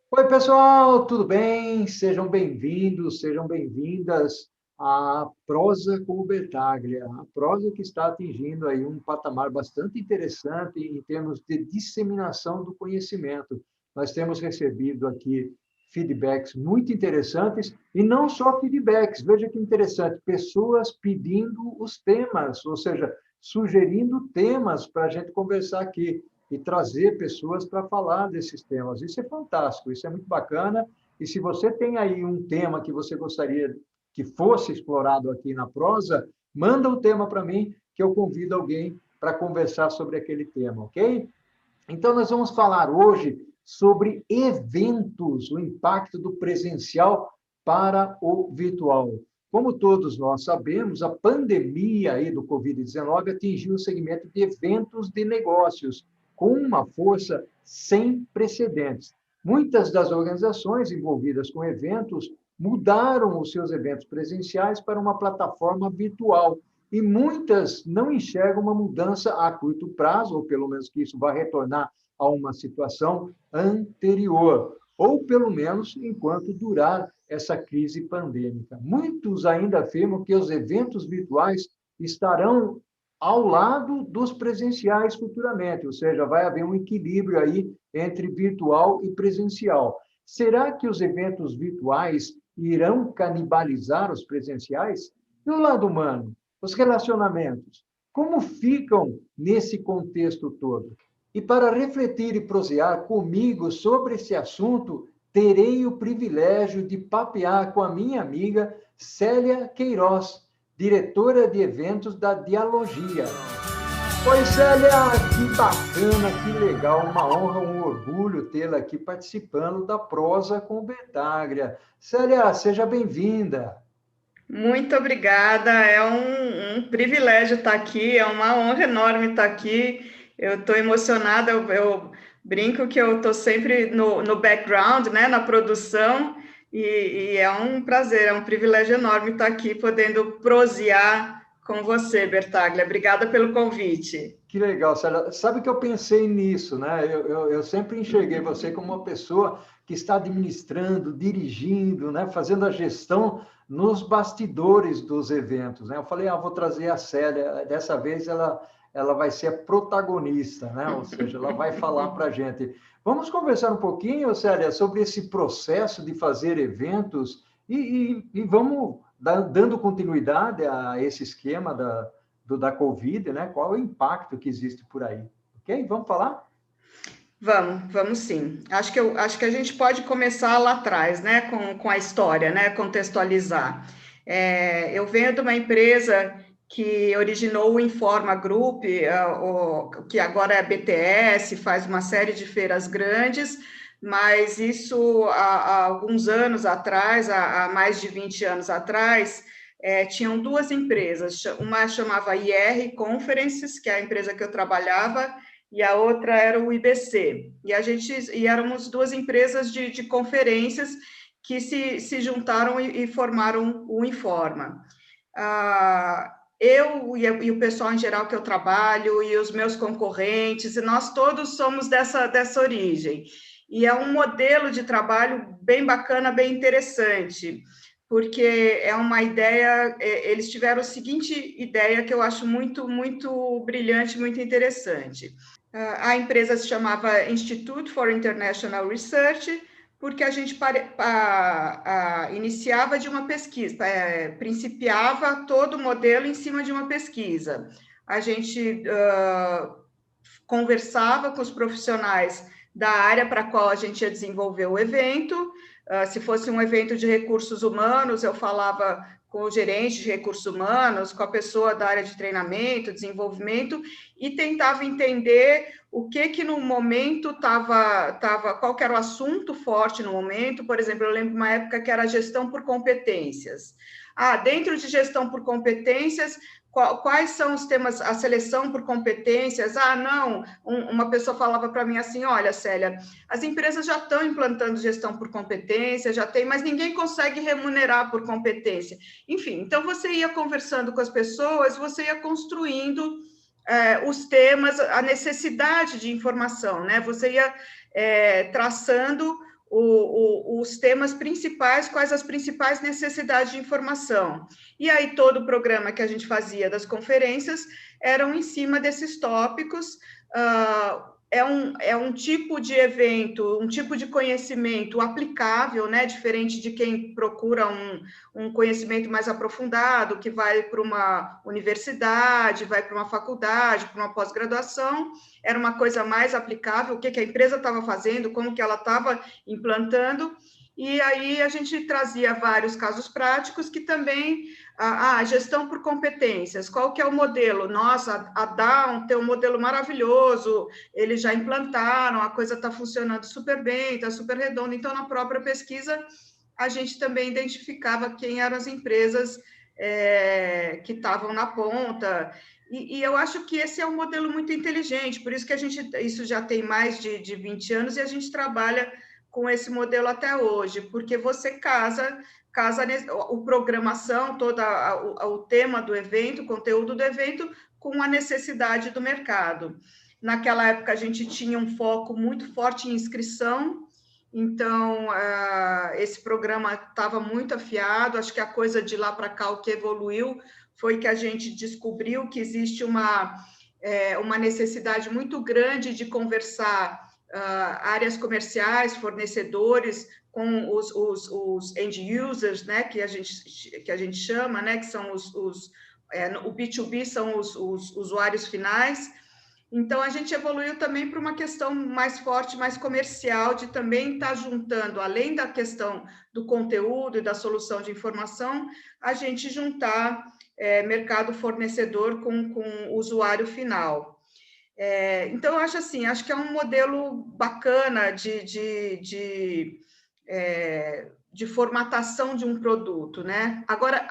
Oi, pessoal, tudo bem? Sejam bem-vindos, sejam bem-vindas à Prosa com o Bertaglia. A prosa que está atingindo aí um patamar bastante interessante em termos de disseminação do conhecimento. Nós temos recebido aqui feedbacks muito interessantes e não só feedbacks, veja que interessante, pessoas pedindo os temas, ou seja, sugerindo temas para a gente conversar aqui e trazer pessoas para falar desses temas. Isso é fantástico, isso é muito bacana. E se você tem aí um tema que você gostaria que fosse explorado aqui na prosa, manda um tema para mim que eu convido alguém para conversar sobre aquele tema, ok? Então, nós vamos falar hoje sobre eventos, o impacto do presencial para o virtual. Como todos nós sabemos, a pandemia aí do Covid-19 atingiu o segmento de eventos de negócios com uma força sem precedentes. Muitas das organizações envolvidas com eventos mudaram os seus eventos presenciais para uma plataforma virtual, e muitas não enxergam uma mudança a curto prazo, ou pelo menos que isso vai retornar a uma situação anterior, ou pelo menos enquanto durar essa crise pandêmica. Muitos ainda afirmam que os eventos virtuais estarão ao lado dos presenciais futuramente, ou seja, vai haver um equilíbrio aí entre virtual e presencial. Será que os eventos virtuais irão canibalizar os presenciais? E o lado humano? Os relacionamentos, como ficam nesse contexto todo? E para refletir e prosear comigo sobre esse assunto, terei o privilégio de papear com a minha amiga Célia Queiroz, diretora de eventos da Dialogia. Oi, Célia, que bacana, que legal, uma honra, um orgulho tê-la aqui participando da Prosa com Bertaglia. Célia, seja bem-vinda. Muito obrigada, é um privilégio estar aqui, é uma honra enorme estar aqui. Eu estou emocionada, eu brinco que eu estou sempre no background, né, na produção, e é um prazer, é um privilégio enorme estar aqui podendo prosear com você, Bertaglia. Obrigada pelo convite. Que legal, Célia. Sabe que eu pensei nisso, né? Eu sempre enxerguei você como uma pessoa que está administrando, dirigindo, né? Fazendo a gestão nos bastidores dos eventos, né? Eu falei, vou trazer a Célia. Dessa vez ela vai ser a protagonista, né? Ou seja, ela vai falar para a gente. Vamos conversar um pouquinho, Célia, sobre esse processo de fazer eventos e vamos dando continuidade a esse esquema da Covid, né? Qual é o impacto que existe por aí? Ok? Vamos falar? Vamos sim. Acho que a gente pode começar lá atrás, né, com a história, né, contextualizar. Eu venho de uma empresa que originou o Informa Group, que agora é BTS, faz uma série de feiras grandes, mas isso há alguns anos atrás, há mais de 20 anos atrás, tinham duas empresas, uma chamava IR Conferences, que é a empresa que eu trabalhava, e a outra era o IBC. E éramos duas empresas de conferências que se juntaram e formaram o Informa. Eu e o pessoal em geral que eu trabalho, e os meus concorrentes, e nós todos somos dessa origem. E é um modelo de trabalho bem bacana, bem interessante, porque é uma ideia, eles tiveram a seguinte ideia que eu acho muito, muito brilhante, muito interessante. A empresa se chamava Institute for International Research, porque a gente iniciava de uma pesquisa, principiava todo o modelo em cima de uma pesquisa. A gente conversava com os profissionais da área para a qual a gente ia desenvolver o evento. Se fosse um evento de recursos humanos, eu falava com o gerente de recursos humanos, com a pessoa da área de treinamento, desenvolvimento, e tentava entender o que no momento qual que era o assunto forte no momento. Por exemplo, eu lembro uma época que era gestão por competências. Dentro de gestão por competências, quais são os temas, a seleção por competências? Não, uma pessoa falava para mim assim, olha, Célia, as empresas já estão implantando gestão por competência, já tem, mas ninguém consegue remunerar por competência. Enfim, então você ia conversando com as pessoas, você ia construindo os temas, a necessidade de informação, né? Você ia traçando os temas principais, quais as principais necessidades de informação. E aí todo o programa que a gente fazia das conferências eram em cima desses tópicos. É um tipo de evento, um tipo de conhecimento aplicável, né? Diferente de quem procura um conhecimento mais aprofundado, que vai para uma universidade, vai para uma faculdade, para uma pós-graduação. Era uma coisa mais aplicável, o que a empresa estava fazendo, como que ela estava implantando. E aí a gente trazia vários casos práticos que também, a gestão por competências, qual que é o modelo? Nossa, a Down tem um modelo maravilhoso, eles já implantaram, a coisa está funcionando super bem, está super redonda. Então, na própria pesquisa, a gente também identificava quem eram as empresas que estavam na ponta. E eu acho que esse é um modelo muito inteligente, por isso que isso já tem mais de 20 anos e a gente trabalha com esse modelo até hoje, porque você casa o programação, todo o tema do evento, o conteúdo do evento, com a necessidade do mercado. Naquela época, a gente tinha um foco muito forte em inscrição, então, esse programa estava muito afiado, acho que a coisa de lá para cá, o que evoluiu, foi que a gente descobriu que existe uma necessidade muito grande de conversar áreas comerciais, fornecedores, com os end users, né, que a gente chama, né, que são o B2B são os usuários finais. Então, a gente evoluiu também para uma questão mais forte, mais comercial, de também estar juntando, além da questão do conteúdo e da solução de informação, a gente juntar mercado fornecedor com o usuário final. Então, eu acho assim, acho que é um modelo bacana de formatação de um produto, né? Agora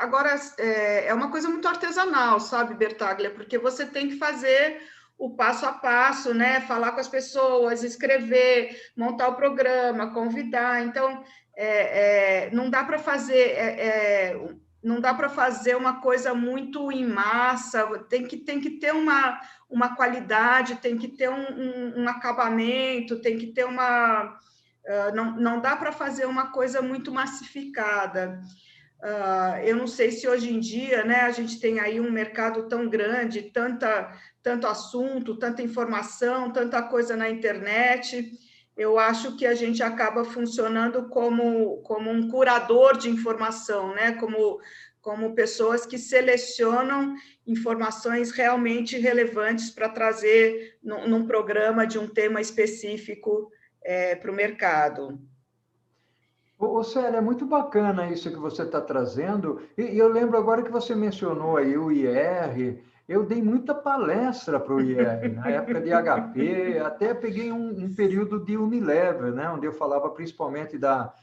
é uma coisa muito artesanal, sabe, Bertaglia? Porque você tem que fazer o passo a passo, né? Falar com as pessoas, escrever, montar o programa, convidar. Então, não dá para fazer... não dá para fazer uma coisa muito em massa, tem que ter uma qualidade, tem que ter um acabamento, tem que ter uma... não dá para fazer uma coisa muito massificada. Eu não sei se hoje em dia, né, a gente tem aí um mercado tão grande, tanto assunto, tanta informação, tanta coisa na internet. Eu acho que a gente acaba funcionando como um curador de informação, né? Como pessoas que selecionam informações realmente relevantes para trazer num programa de um tema específico para o mercado. Ô, Célia, é muito bacana isso que você está trazendo. E eu lembro agora que você mencionou aí o IR. Eu dei muita palestra para o IR, na época de HP, até peguei um período de Unilever, né, onde eu falava principalmente da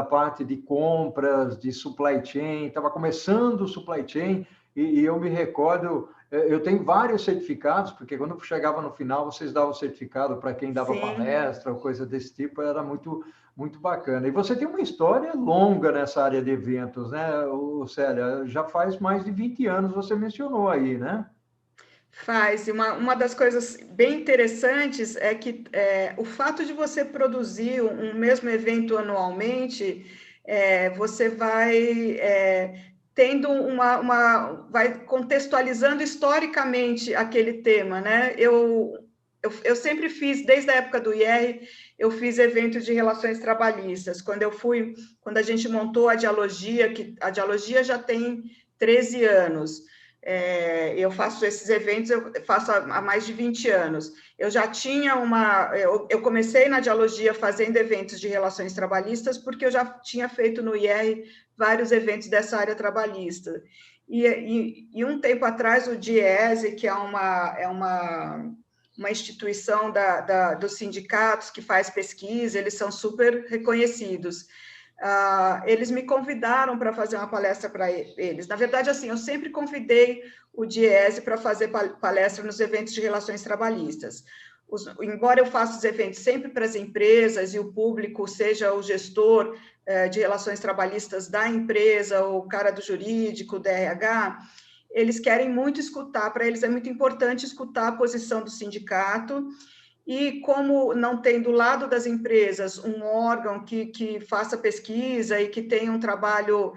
parte de compras, de supply chain, estava começando o supply chain, e eu me recordo, eu tenho vários certificados, porque quando chegava no final, vocês davam certificado para quem dava Sim. palestra ou coisa desse tipo, era muito bacana. E você tem uma história longa nessa área de eventos, né, Célia? Já faz mais de 20 anos, você mencionou aí, né? Faz. E uma das coisas bem interessantes é que o fato de você produzir um mesmo evento anualmente, você vai tendo vai contextualizando historicamente aquele tema, né? Eu sempre fiz, desde a época do IR, eu fiz eventos de relações trabalhistas. Quando a gente montou a Dialogia, que a Dialogia já tem 13 anos, eu faço esses eventos, eu faço há mais de 20 anos. Eu já tinha eu comecei na Dialogia fazendo eventos de relações trabalhistas, porque eu já tinha feito no IR vários eventos dessa área trabalhista. E um tempo atrás, o DIESE, que é uma instituição dos sindicatos que faz pesquisa, eles são super reconhecidos. Eles me convidaram para fazer uma palestra para eles. Na verdade, assim, eu sempre convidei o DIESE para fazer palestra nos eventos de relações trabalhistas. Embora eu faça os eventos sempre para as empresas e o público seja o gestor de relações trabalhistas da empresa, ou o cara do jurídico, do RH, eles querem muito escutar, para eles é muito importante escutar a posição do sindicato e como não tem do lado das empresas um órgão que faça pesquisa e que tenha um trabalho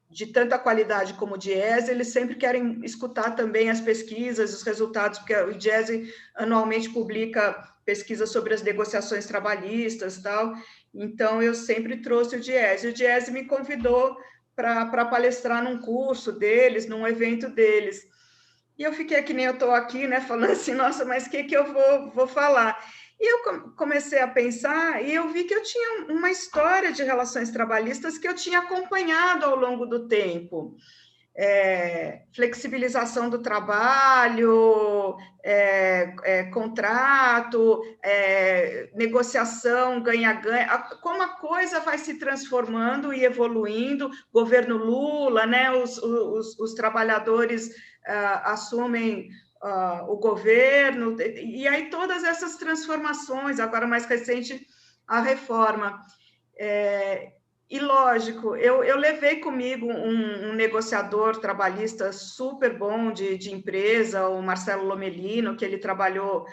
de tanta qualidade como o DIESE, eles sempre querem escutar também as pesquisas, os resultados, porque o DIESE anualmente publica pesquisas sobre as negociações trabalhistas e tal, então eu sempre trouxe o DIESE me convidou para palestrar num curso deles, num evento deles. E eu fiquei que nem eu estou aqui, né, falando assim, nossa, mas o que eu vou falar? E eu comecei a pensar e eu vi que eu tinha uma história de relações trabalhistas que eu tinha acompanhado ao longo do tempo. Flexibilização do trabalho, contrato, negociação, ganha-ganha, como a coisa vai se transformando e evoluindo, governo Lula, né, os trabalhadores assumem o governo, e aí todas essas transformações, agora mais recente, a reforma. E, lógico, eu levei comigo um negociador trabalhista super bom de empresa, o Marcelo Lomelino, que ele trabalhou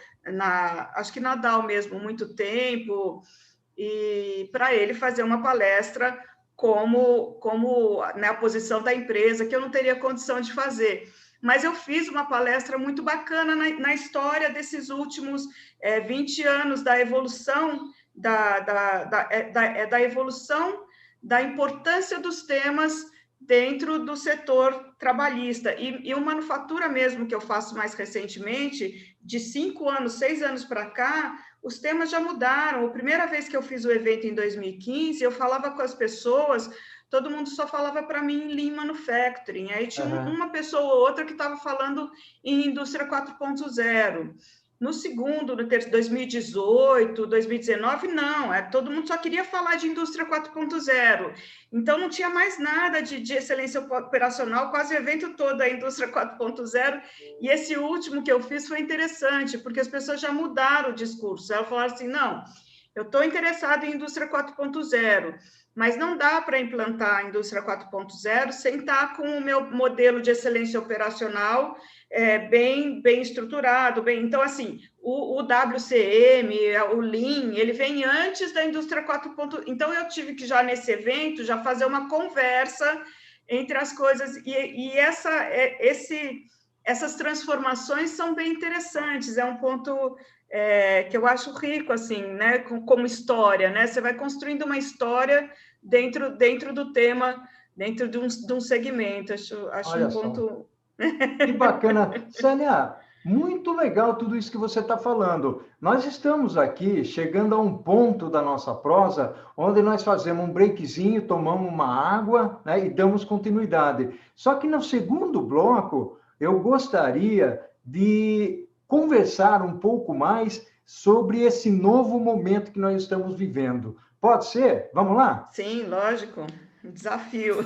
acho que na Dow mesmo, muito tempo, e para ele fazer uma palestra como né, a posição da empresa, que eu não teria condição de fazer. Mas eu fiz uma palestra muito bacana na história desses últimos 20 anos da evolução, da evolução da importância dos temas dentro do setor trabalhista. E o manufatura mesmo, que eu faço mais recentemente, de 5 anos, 6 anos para cá, os temas já mudaram. A primeira vez que eu fiz o evento em 2015, eu falava com as pessoas, todo mundo só falava para mim em Lean Manufacturing. Aí tinha uma pessoa ou outra que estava falando em indústria 4.0. No segundo, no 2018, 2019, não, todo mundo só queria falar de indústria 4.0. Então, não tinha mais nada de excelência operacional, quase o evento todo da indústria 4.0. E esse último que eu fiz foi interessante, porque as pessoas já mudaram o discurso. Elas falaram assim, não, eu estou interessado em indústria 4.0, mas não dá para implantar a indústria 4.0 sem estar com o meu modelo de excelência operacional bem estruturado. Então, assim, o WCM, o Lean, ele vem antes da indústria 4.0. Então, eu tive que, já nesse evento, já fazer uma conversa entre as coisas. E essas transformações são bem interessantes. É um ponto que eu acho rico, assim, né, como história, né? Você vai construindo uma história dentro do tema, dentro de um segmento. Acho um ponto... Que bacana. Sânia, muito legal tudo isso que você está falando. Nós estamos aqui chegando a um ponto da nossa prosa onde nós fazemos um breakzinho, tomamos uma água, né, e damos continuidade. Só que no segundo bloco, eu gostaria de conversar um pouco mais sobre esse novo momento que nós estamos vivendo. Pode ser? Vamos lá? Sim, lógico. Desafio.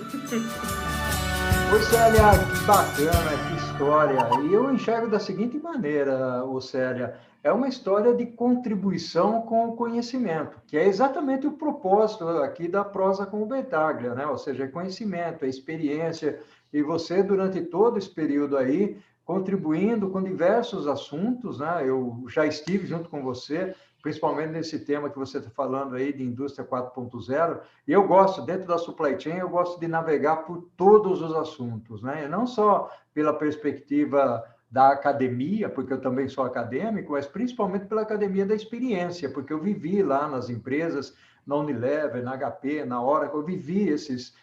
Oi, Célia, que bacana, que história. E eu enxergo da seguinte maneira, Célia, é uma história de contribuição com o conhecimento, que é exatamente o propósito aqui da prosa com o Bertaglia, né? Ou seja, é conhecimento, é experiência, e você, durante todo esse período aí, contribuindo com diversos assuntos, né? Eu já estive junto com você, principalmente nesse tema que você está falando aí de indústria 4.0, e eu gosto, dentro da supply chain, eu gosto de navegar por todos os assuntos, né? E não só pela perspectiva da academia, porque eu também sou acadêmico, mas principalmente pela academia da experiência, porque eu vivi lá nas empresas, na Unilever, na HP, na Oracle, eu vivi esses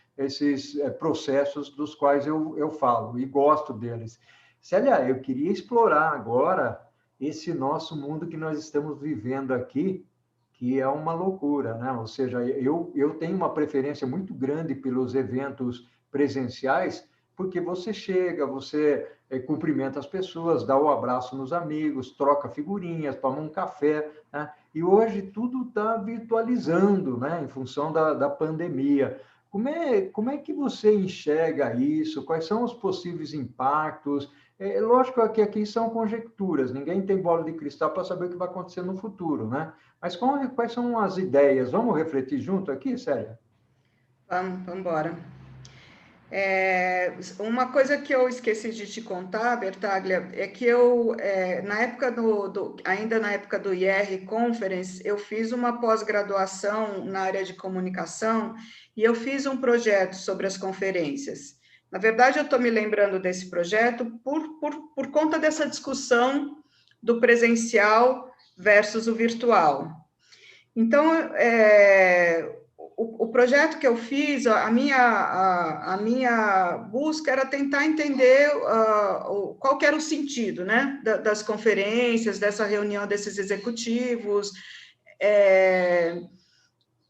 processos dos quais eu falo e gosto deles. Célia, eu queria explorar agora esse nosso mundo que nós estamos vivendo aqui, que é uma loucura, né? Ou seja, eu tenho uma preferência muito grande pelos eventos presenciais, porque você chega, você cumprimenta as pessoas, dá o abraço nos amigos, troca figurinhas, toma um café, né? E hoje tudo está virtualizando, né? Em função da pandemia. Como é que você enxerga isso? Quais são os possíveis impactos? Lógico que aqui são conjecturas, ninguém tem bola de cristal para saber o que vai acontecer no futuro, né? Mas quais são as ideias? Vamos refletir junto aqui, Célia? Vamos embora. Uma coisa que eu esqueci de te contar, Bertaglia, é que na época ainda na época do IR Conference, eu fiz uma pós-graduação na área de comunicação e eu fiz um projeto sobre as conferências. Na verdade, eu estou me lembrando desse projeto por conta dessa discussão do presencial versus o virtual. Então, o projeto que eu fiz, a minha busca era tentar entender qual que era o sentido, né, das conferências, dessa reunião desses executivos.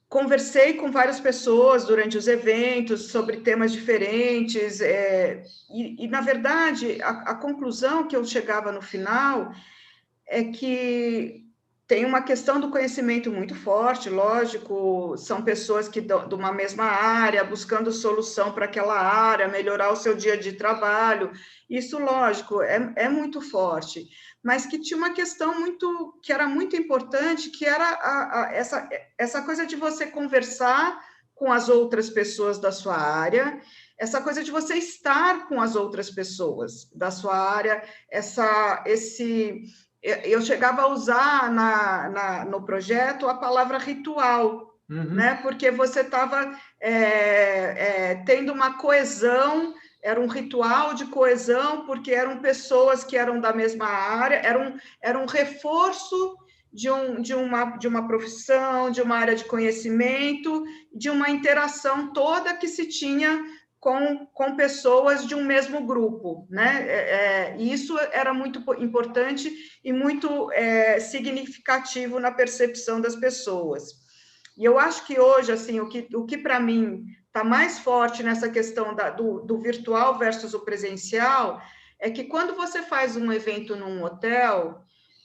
Conversei com várias pessoas durante os eventos sobre temas diferentes, e na verdade, a conclusão que eu chegava no final é que tem uma questão do conhecimento muito forte, lógico, são pessoas que de uma mesma área, buscando solução para aquela área, melhorar o seu dia de trabalho, isso, lógico, é muito forte, mas que tinha uma questão que era muito importante, que era essa coisa de você conversar com as outras pessoas da sua área, essa coisa de você estar com as outras pessoas da sua área, eu chegava a usar no projeto a palavra ritual, né? Porque você estava tendo uma coesão, era um ritual de coesão, porque eram pessoas que eram da mesma área, era um reforço de uma profissão, de uma área de conhecimento, de uma interação toda que se tinha com pessoas de um mesmo grupo, né? Isso era muito importante e muito significativo na percepção das pessoas. E eu acho que hoje, assim, o que para mim está mais forte nessa questão do virtual versus o presencial é que quando você faz um evento num hotel,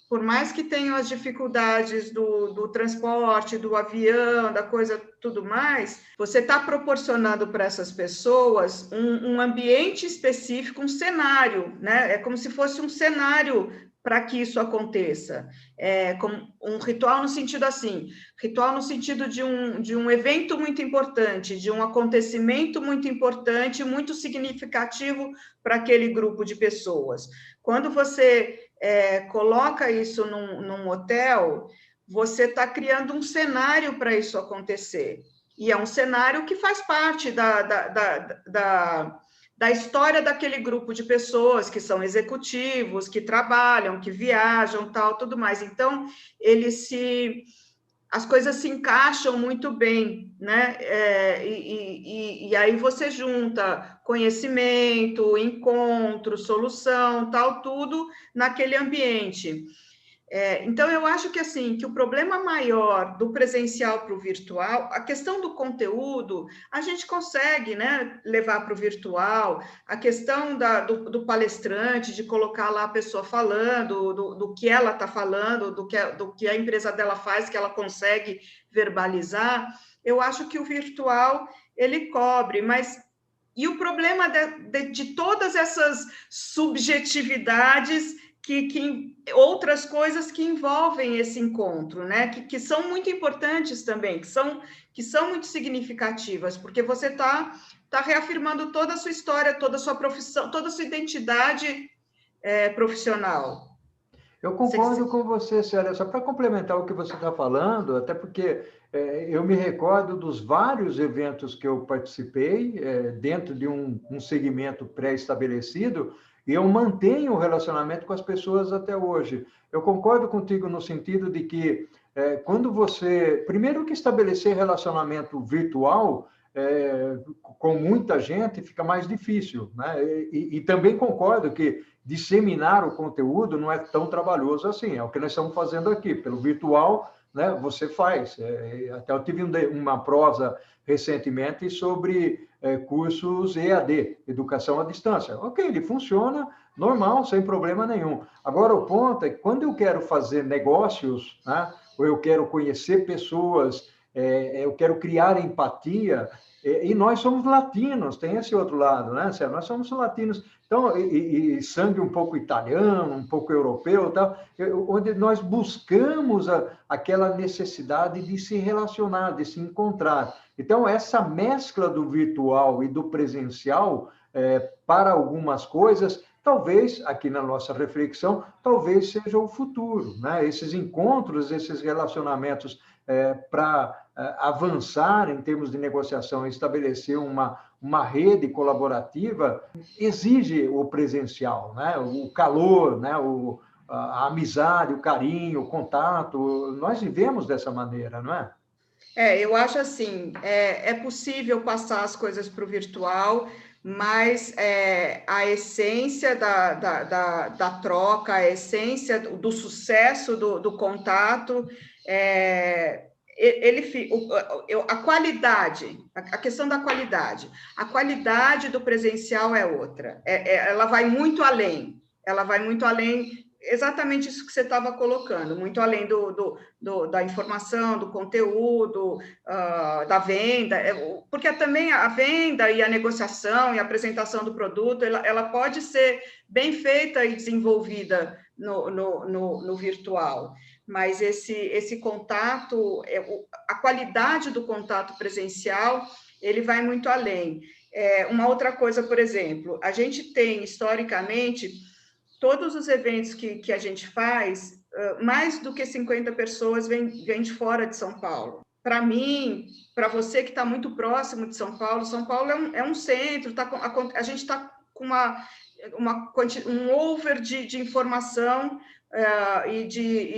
por mais que tenham as dificuldades do transporte, do avião, da coisa, tudo mais, você está proporcionando para essas pessoas um ambiente específico, um cenário, né? É como se fosse um cenário para que isso aconteça. Como um ritual no sentido assim, ritual no sentido de um evento muito importante, de um acontecimento muito importante, muito significativo para aquele grupo de pessoas. Quando você coloca isso num hotel, você está criando um cenário para isso acontecer. E é um cenário que faz parte da história daquele grupo de pessoas que são executivos, que trabalham, que viajam, tal, tudo mais. Então, as coisas se encaixam muito bem, né? E aí você junta conhecimento, encontro, solução, tal, tudo naquele ambiente. Então, eu acho que, assim, que o problema maior do presencial para o virtual, a questão do conteúdo, a gente consegue, né, levar para o virtual, a questão do palestrante, de colocar lá a pessoa falando, do que ela está falando, do que a empresa dela faz, que ela consegue verbalizar, eu acho que o virtual, ele cobre, mas... E o problema de todas essas subjetividades que outras coisas que envolvem esse encontro, né? Que são muito importantes também, que são muito significativas, porque você está reafirmando toda a sua história, toda a sua profissão, toda a sua identidade profissional. Eu concordo com você, Célia. Só para complementar o que você está falando, até porque eu me recordo dos vários eventos que eu participei dentro de um segmento pré-estabelecido, e eu mantenho o relacionamento com as pessoas até hoje. Eu concordo contigo no sentido de que quando você... Primeiro que estabelecer relacionamento virtual com muita gente fica mais difícil, né? E também concordo que disseminar o conteúdo não é tão trabalhoso assim. É o que nós estamos fazendo aqui. Pelo virtual, né, você faz. Até eu tive uma prosa recentemente sobre cursos EAD, Educação à Distância. Ok, ele funciona normal, sem problema nenhum. Agora, o ponto é que quando eu quero fazer negócios, né, ou eu quero conhecer pessoas eu quero criar empatia, e nós somos latinos, tem esse outro lado, né, Célio? Nós somos latinos, então, e sangue um pouco italiano, um pouco europeu, tal, onde nós buscamos aquela necessidade de se relacionar, de se encontrar. Então, essa mescla do virtual e do presencial, para algumas coisas, talvez, aqui na nossa reflexão, talvez seja o futuro, né? Esses encontros, esses relacionamentos para avançar em termos de negociação e estabelecer uma rede colaborativa, exige o presencial, né? O calor, né? A amizade, o carinho, o contato. Nós vivemos dessa maneira, não é? Eu acho assim, é possível passar as coisas para o virtual, mas a essência da troca, a essência do sucesso do contato, a qualidade, a questão da qualidade. A qualidade do presencial é outra, ela vai muito além, exatamente isso que você estava colocando, muito além da informação, do conteúdo, da venda, porque também a venda e a negociação e a apresentação do produto, ela pode ser bem feita e desenvolvida no virtual, mas esse contato, a qualidade do contato presencial, ele vai muito além. Uma outra coisa, por exemplo, a gente tem, historicamente, todos os eventos que a gente faz, mais do que 50 pessoas vêm de fora de São Paulo. Para mim, para você que está muito próximo de São Paulo é um centro, a gente está com um over de informação e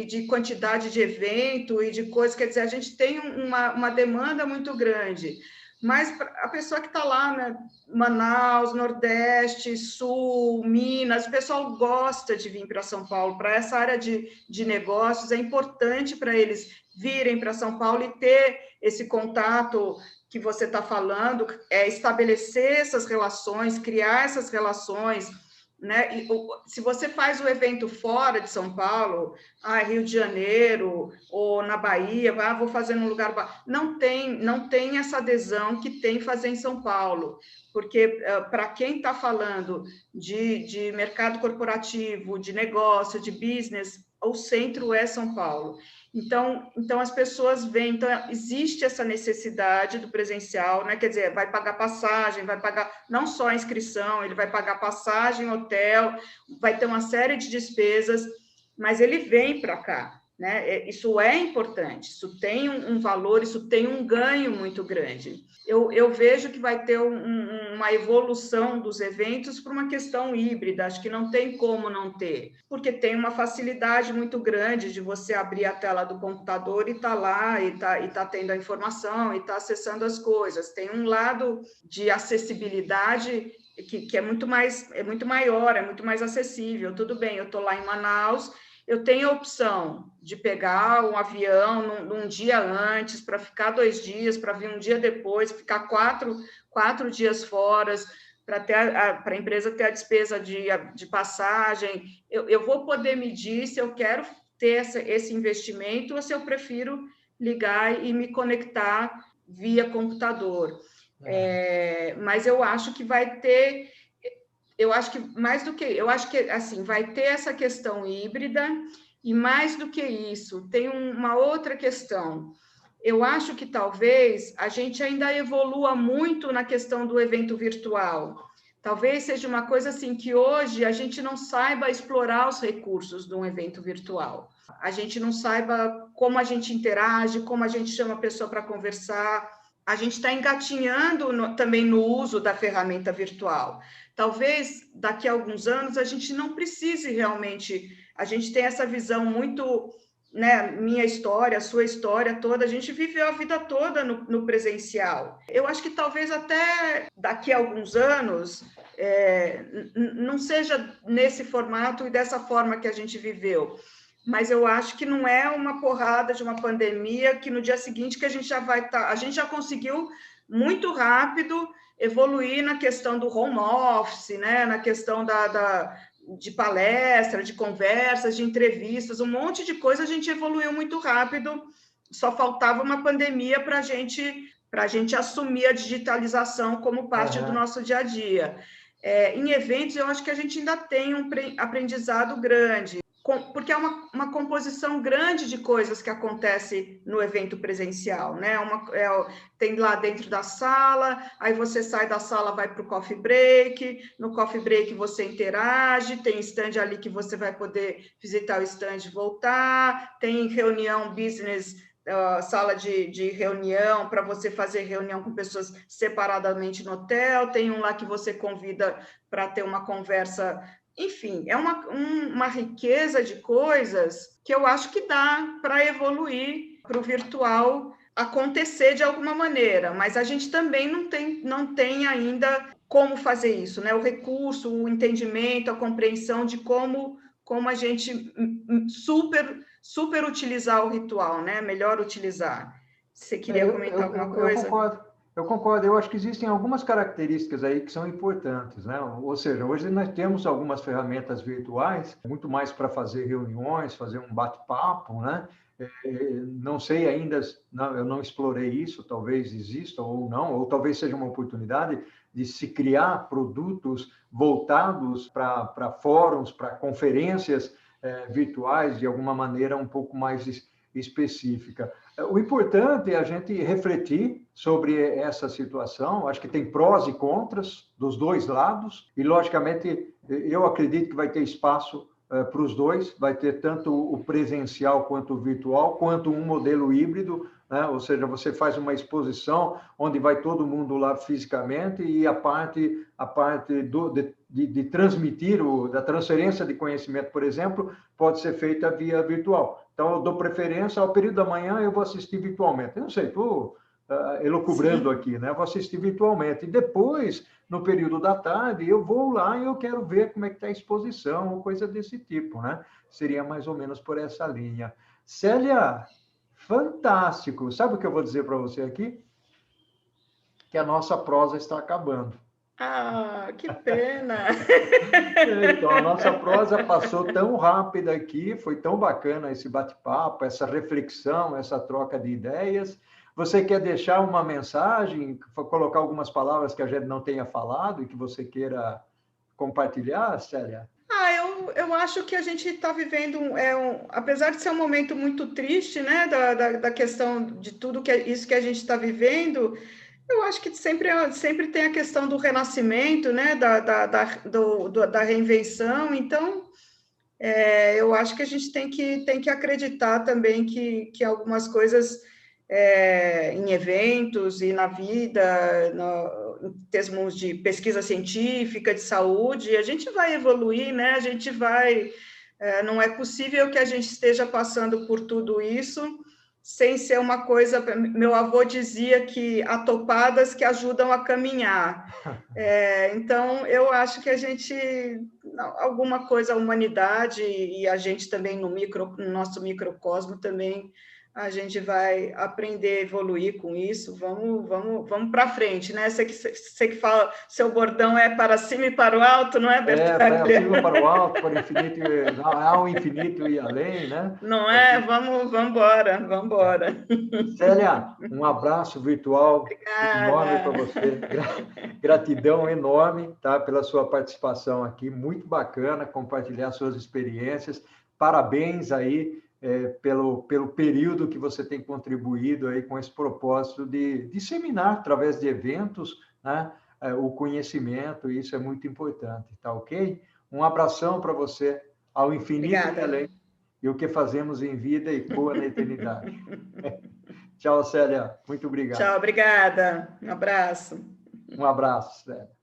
de quantidade de evento e de coisas, quer dizer, a gente tem uma demanda muito grande. Mas a pessoa que está lá, né, Manaus, Nordeste, Sul, Minas, o pessoal gosta de vir para São Paulo, para essa área de negócios, é importante para eles virem para São Paulo e ter esse contato que você está falando, estabelecer essas relações, criar essas relações, né? E, se você faz o evento fora de São Paulo, Rio de Janeiro, ou na Bahia, vou fazer num lugar... Não tem essa adesão que tem fazer em São Paulo, porque para quem está falando de mercado corporativo, de negócio, de business, o centro é São Paulo. Então as pessoas vêm, então existe essa necessidade do presencial, né? Quer dizer, vai pagar passagem, vai pagar não só a inscrição, ele vai pagar passagem, hotel, vai ter uma série de despesas, mas ele vem para cá, né? Isso é importante, isso tem um valor, isso tem um ganho muito grande. Eu vejo que vai ter uma evolução dos eventos para uma questão híbrida, acho que não tem como não ter, porque tem uma facilidade muito grande de você abrir a tela do computador e estar lá, e tá tendo a informação, e tá acessando as coisas. Tem um lado de acessibilidade que é muito maior, é muito mais acessível. Tudo bem, eu estou lá em Manaus, eu tenho a opção de pegar um avião num dia antes, para ficar 2 dias, para vir um dia depois, ficar quatro dias fora, para a empresa ter a despesa de passagem. Eu vou poder medir se eu quero ter esse investimento ou se eu prefiro ligar e me conectar via computador. Mas eu acho que vai ter... Eu acho que assim, vai ter essa questão híbrida, e mais do que isso, tem uma outra questão. Eu acho que talvez a gente ainda evolua muito na questão do evento virtual. Talvez seja uma coisa assim que hoje a gente não saiba explorar os recursos de um evento virtual. A gente não saiba como a gente interage, como a gente chama a pessoa para conversar. A gente está engatinhando também no uso da ferramenta virtual. Talvez daqui a alguns anos a gente não precise realmente, a gente tem essa visão muito, né, minha história, sua história toda, a gente viveu a vida toda no presencial. Eu acho que talvez até daqui a alguns anos não seja nesse formato e dessa forma que a gente viveu, mas eu acho que não é uma porrada de uma pandemia que no dia seguinte que a gente já vai estar... A gente já conseguiu muito rápido evoluir na questão do home office, né? Na questão de palestra, de conversas, de entrevistas, um monte de coisa a gente evoluiu muito rápido só faltava uma pandemia para a gente assumir a digitalização como parte do nosso dia a dia. Em eventos, eu acho que a gente ainda tem um aprendizado grande, porque é uma composição grande de coisas que acontece no evento presencial, né? Tem lá dentro da sala, aí você sai da sala, vai para o coffee break, no coffee break você interage, tem stand ali que você vai poder visitar o stand e voltar, tem reunião business, sala de reunião para você fazer reunião com pessoas separadamente no hotel, tem um lá que você convida para ter uma conversa. Enfim, é uma riqueza de coisas que eu acho que dá para evoluir para o virtual acontecer de alguma maneira, mas a gente também não tem ainda como fazer isso, né? O recurso, o entendimento, a compreensão de como a gente super utilizar o ritual, né? Melhor utilizar. Você queria comentar alguma coisa? Eu concordo. Eu acho que existem algumas características aí que são importantes, né? Ou seja, hoje nós temos algumas ferramentas virtuais, muito mais para fazer reuniões, fazer um bate-papo, né? Não sei ainda, eu não explorei isso, talvez exista ou não, ou talvez seja uma oportunidade de se criar produtos voltados para fóruns, para conferências virtuais, de alguma maneira um pouco mais específica. O importante é a gente refletir sobre essa situação. Acho que tem prós e contras dos dois lados, e, logicamente, eu acredito que vai ter espaço para os dois, vai ter tanto o presencial quanto o virtual, quanto um modelo híbrido, né? Ou seja, você faz uma exposição onde vai todo mundo lá fisicamente, e a parte de transmitir, da transferência de conhecimento, por exemplo, pode ser feita via virtual. Então, eu dou preferência ao período da manhã, eu vou assistir virtualmente. Eu não sei, estou elucubrando aqui, né? Eu vou assistir virtualmente. E depois, no período da tarde, eu vou lá e eu quero ver como é que está a exposição, ou coisa desse tipo, né? Seria mais ou menos por essa linha. Célia, fantástico! Sabe o que eu vou dizer para você aqui? Que a nossa prosa está acabando. Ah, que pena! Então, a nossa prosa passou tão rápida aqui, foi tão bacana esse bate-papo, essa reflexão, essa troca de ideias. Você quer deixar uma mensagem, colocar algumas palavras que a gente não tenha falado e que você queira compartilhar, Célia? Eu acho que a gente está vivendo, apesar de ser um momento muito triste, né, da questão de tudo isso que a gente está vivendo, eu acho que sempre tem a questão do renascimento, né, da reinvenção. Então, eu acho que a gente tem que acreditar também que algumas coisas em eventos e na vida, em termos de pesquisa científica, de saúde, a gente vai evoluir, né? A gente vai. Não é possível que a gente esteja passando por tudo isso sem ser uma coisa. Meu avô dizia que há topadas que ajudam a caminhar. Então, eu acho que a gente, alguma coisa, a humanidade e a gente também no nosso microcosmo também, a gente vai aprender a evoluir com isso. Vamos para frente, né? Você que fala, seu bordão é para cima e para o alto, não é, Bertaglia? Para cima, para o alto, para o infinito, ao infinito e além, né? Não é? Vamos embora. Célia, um abraço virtual enorme para você. Gratidão enorme, tá, pela sua participação aqui. Muito bacana compartilhar suas experiências. Parabéns aí pelo período que você tem contribuído aí com esse propósito de disseminar através de eventos, né, o conhecimento. Isso é muito importante, tá ok? Um abração para você, ao infinito e além, e o que fazemos em vida e ecoa na eternidade. Tchau, Célia. Muito obrigado. Tchau, obrigada. Um abraço. Um abraço, Célia.